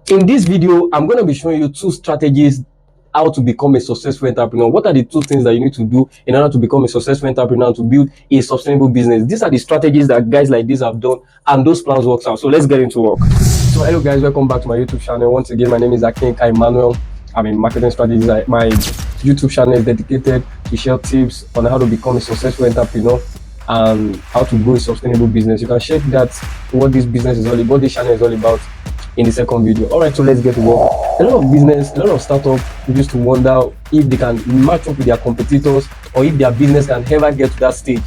In this video, I'm going to be showing you 2 strategies how to become a successful entrepreneur. What are the 2 things that you need to do in order to become a successful entrepreneur and to build a sustainable business? These are the strategies that guys like this have done, and those plans work out. So let's get into work. So hello guys, welcome back to my YouTube channel. Once again, my name is Akinka Emmanuel. I'm a marketing strategist. My YouTube channel is dedicated to share tips on how to become a successful entrepreneur and how to grow a sustainable business. You can check that what this business is all about, this channel is all about, in the second video. All right, so let's get to work. A lot of startups used to wonder if they can match up with their competitors or if their business can ever get to that stage.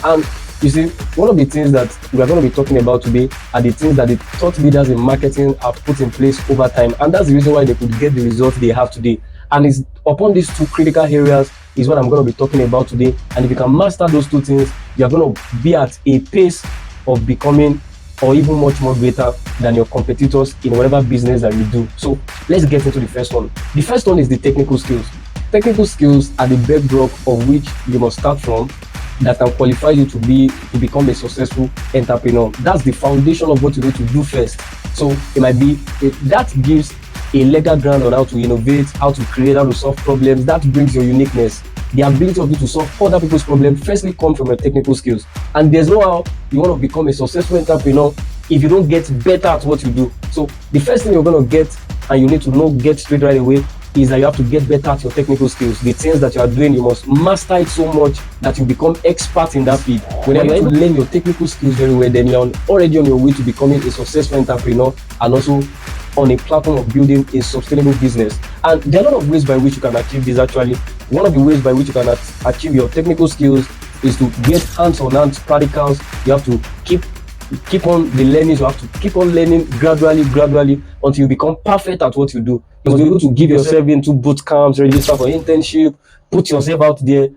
And you see, one of the things that we are going to be talking about today are the things that the thought leaders in marketing have put in place over time, and that's the reason why they could get the results they have today. And it's upon these 2 critical areas is what I'm going to be talking about today. And if you can master those 2 things, you're going to be at a pace of becoming or even much more greater than your competitors in whatever business that you do. So let's get into the first one. The first one is the technical skills. Technical skills are the bedrock of which you must start from that can qualify you to become a successful entrepreneur. That's the foundation of what you need to do first. So it might be that gives a legal ground on how to innovate, how to create, how to solve problems. That brings your uniqueness. The ability of you to solve other people's problems firstly comes from your technical skills. And there's no how you want to become a successful entrepreneur if you don't get better at what you do. So the first thing you're going to get, and you need to get straight right away, is that you have to get better at your technical skills. The things that you are doing, you must master it so much that you become expert in that field. When you're able to learn your technical skills very well, then you're already on your way to becoming a successful entrepreneur and also on a platform of building a sustainable business. And there are a lot of ways by which you can achieve this. Actually, one of the ways by which you can achieve your technical skills is to get hands-on practicals. You have to keep on the learning. You have to keep on learning gradually until you become perfect at what you do. You must be able to give yourself into boot camps, register for internship, put yourself out there,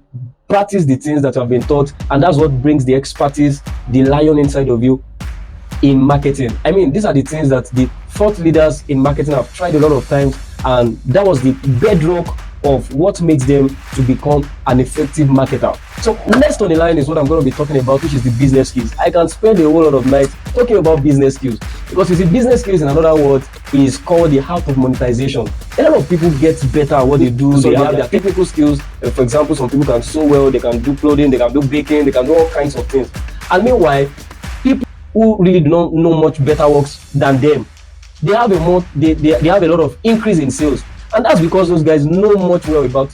practice the things that have been taught, and that's what brings the expertise, the lion inside of you in marketing. I mean, these are the things that the thought leaders in marketing have tried a lot of times, and that was the bedrock of what makes them to become an effective marketer. So next on the line is what I'm going to be talking about, which is the business skills. I can spend a whole lot of nights talking about business skills because you see, business skills in another word is called the art of monetization. A lot of people get better at what they do. So they have their technical skills. For example, some people can sew well, they can do clothing, they can do baking, they can do all kinds of things. And meanwhile, people who really do not know much better works than them, they have a lot of increase in sales. And that's because those guys know much well about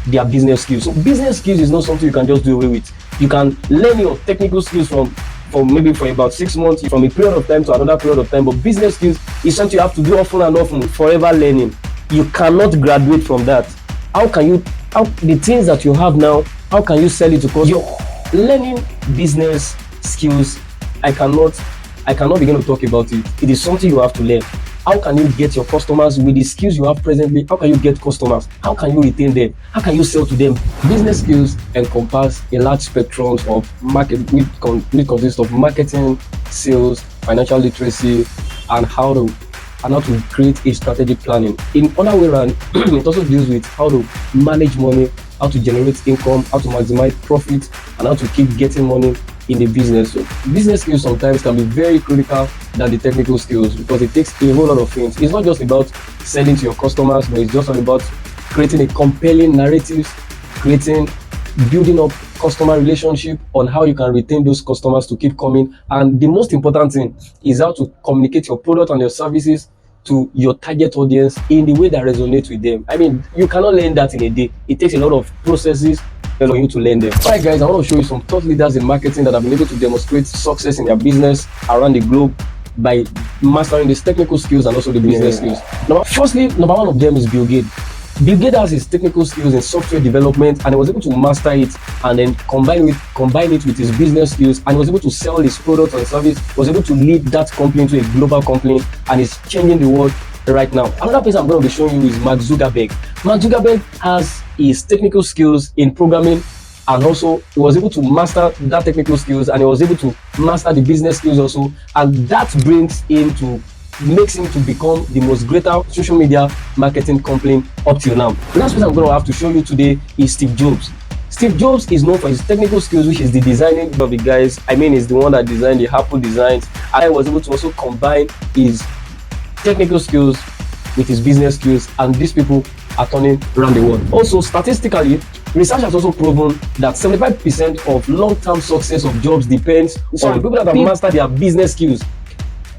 their business skills. So business skills is not something you can just do away with. You can learn your technical skills from maybe for about 6 months, from a period of time to another period of time. But business skills is something you have to do often and often, forever learning. You cannot graduate from that. The things that you have now, how can you sell it to customers? You're learning business skills. I cannot begin to talk about it. It is something you have to learn. How can you get your customers with the skills you have presently? How can you get customers? How can you retain them? How can you sell to them? Business skills encompass a large spectrum of market, which consists of marketing, sales, financial literacy, and how to create a strategic planning. In other way around, it also deals with how to manage money, how to generate income, how to maximize profit, and how to keep getting money in the business. So business skills sometimes can be very critical than the technical skills because it takes a whole lot of things. It's not just about selling to your customers, but it's just all about creating a compelling narrative, building up customer relationship on how you can retain those customers to keep coming. And the most important thing is how to communicate your product and your services to your target audience in the way that resonates with them. I mean, you cannot learn that in a day. It takes a lot of processes for you to learn them. Alright guys, I want to show you some thought leaders in marketing that have been able to demonstrate success in their business around the globe by mastering these technical skills and also the business skills. Number one of them is Bill Gates. Bill Gates has his technical skills in software development, and he was able to master it and then combine it with his business skills, and he was able to sell his product and service. He was able to lead that company into a global company, and is changing the world right now. Another person I'm going to be showing you is Mark Zuckerberg. Mark Zuckerberg has his technical skills in programming, and also he was able to master that technical skills, and he was able to master the business skills also, and that makes him to become the most greater social media marketing company up till now. The last person I'm going to have to show you today is Steve Jobs. Steve Jobs is known for his technical skills, which is the designing of the guys. I mean, he's the one that designed the Apple designs, and I was able to also combine his technical skills with his business skills, and these people are turning around the world. Also, statistically, research has also proven that 75% of long-term success of jobs depends on people that have mastered their business skills.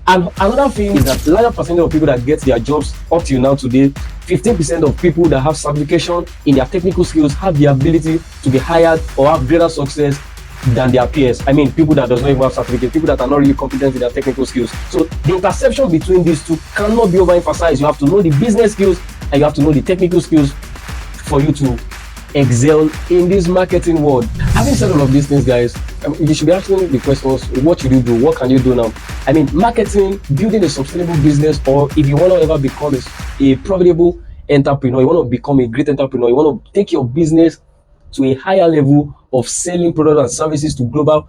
And another thing is that larger percentage of people that get their jobs up till now today, 15% of people that have certification in their technical skills have the ability to be hired or have greater success than their peers. I mean, people that does not even have certificate, people that are not really competent in their technical skills. So the intersection between these two cannot be overemphasized. You have to know the business skills and you have to know the technical skills for you to excel in this marketing world. Having said all of these things, guys, you should be asking the questions: what should you do? What can you do now? I mean, marketing, building a sustainable business, or if you want to ever become a profitable entrepreneur, you want to become a great entrepreneur, you want to take your business to a higher level of selling products and services to global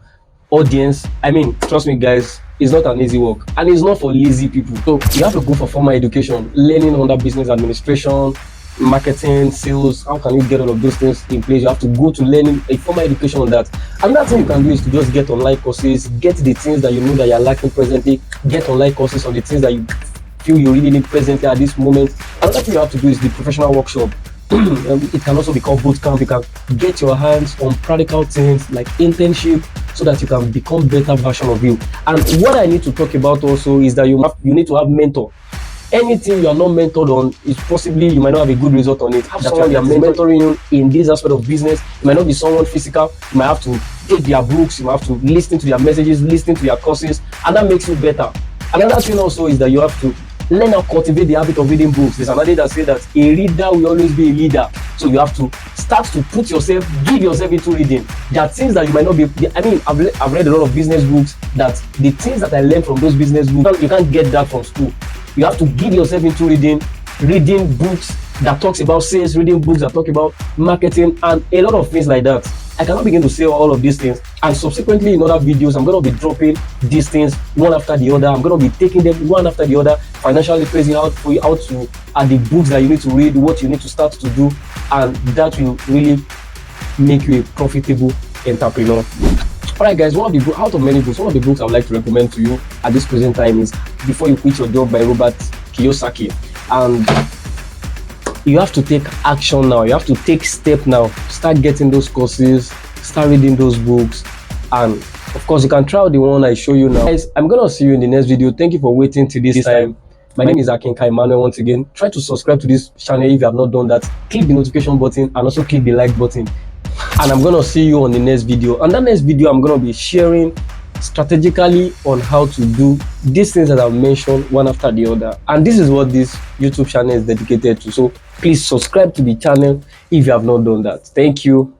audience. I mean, trust me, guys, it's not an easy work, and it's not for lazy people. So you have to go for formal education, learning under business administration, marketing, sales. How can you get all of those things in place? You have to go to learning a formal education on that. Another thing you can do is to just get online courses, get the things that you know that you're lacking presently, get online courses on the things that you feel you really need presently at this moment. Another thing you have to do is the professional workshop. It can also be called boot camp. You can get your hands on practical things like internship so that you can become better version of you. And what I need to talk about also is that you need to have mentor. Anything you are not mentored on is possibly you might not have a good result on it. Have someone you are mentoring you in this aspect of business. It might not be someone physical. You might have to take their books, you might have to listen to their messages, listen to their courses, and that makes you better. Another thing also is that you have to learn how to cultivate the habit of reading books. There's another that says that a reader will always be a leader. So you have to start to give yourself into reading. There are things that you might not be. I mean, I've read a lot of business books that the things that I learned from those business books, you can't get that from school. You have to give yourself into reading books that talks about sales, reading books that talk about marketing, and a lot of things like that. I cannot begin to say all of these things, and subsequently in other videos I'm going to be dropping these things one after the other. I'm going to be taking them one after the other, financially tracing out for you how to add the books that you need to read, what you need to start to do, and that will really make you a profitable entrepreneur. Alright guys, out of many books, one of the books I would like to recommend to you at this present time is Before You Quit Your Job by Robert Kiyosaki. And you have to take action now. You have to take step now. Start getting those courses, start reading those books, and of course you can try out the one I show you now. Guys, I'm gonna see you in the next video. Thank you for waiting till this time. My name is Akinka Emmanuel once again. Try to subscribe to this channel if you have not done that. Click the notification button and also click the like button. And I'm gonna see you on the next video. And that next video I'm gonna be sharing strategically on how to do these things that I've mentioned one after the other. And this is what this YouTube channel is dedicated to. So please subscribe to the channel if you have not done that. Thank you.